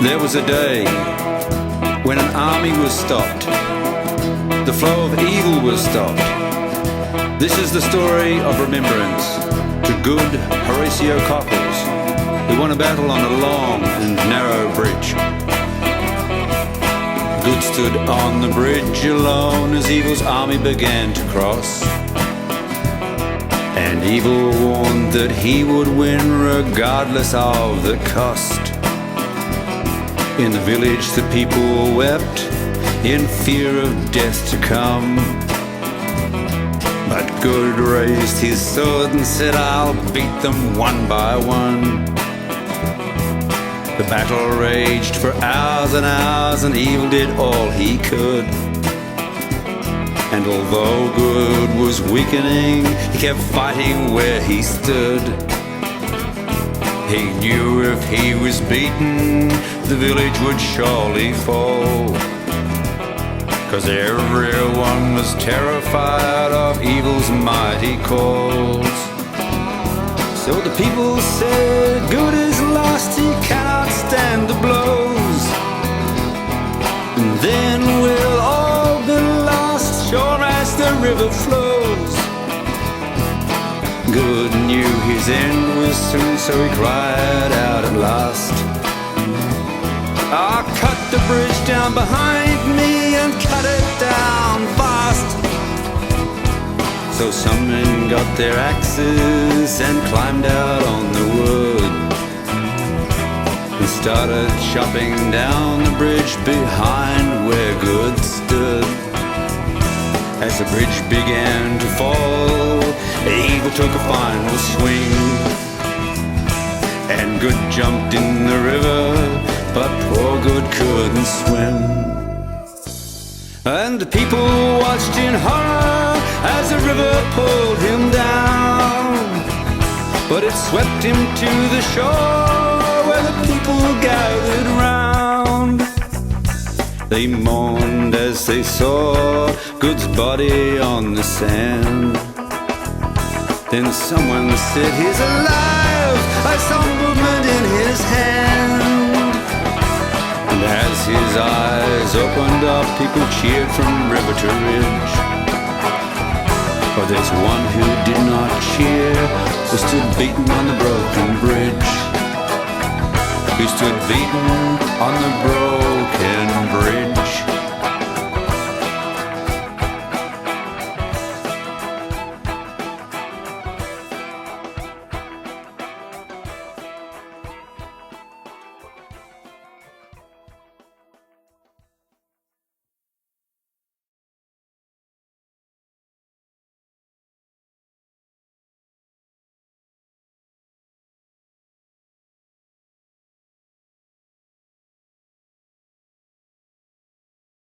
There was a day when an army was stopped. The flow of evil was stopped. This is the story of remembrance to good Horatius Cocles, who won a battle on a long and narrow bridge. Good stood on the bridge alone as evil's army began to cross. And evil warned that he would win regardless of the cost. In the village the people wept in fear of death to come. But Good raised his sword and said, "I'll beat them one by one." The battle raged for hours and hours, and evil did all he could. And although Good was weakening, he kept fighting where he stood. He knew if he was beaten, the village would surely fall, 'cause everyone was terrified of evil's mighty calls. So the people said, "Good is lost, he cannot stand the blows. And then we'll all be lost, sure as the river flows." Good knew his end was soon, so he cried out at last, "I'll cut the bridge down behind me and cut it down fast." So some men got their axes and climbed out on the wood and started chopping down the bridge behind where Good stood. As the bridge began to fall, evil took a final swing, and Good jumped in the river, but poor Good couldn't swim. And the people watched in horror as the river pulled him down, but it swept him to the shore where the people gathered round. They mourned as they saw Good's body on the sand. Then someone said, "He's alive," I saw movement in his hand. And as his eyes opened up, people cheered from river to ridge. But there's one who did not cheer, who stood beaten on the broken bridge. Who stood beaten on the broken bridge.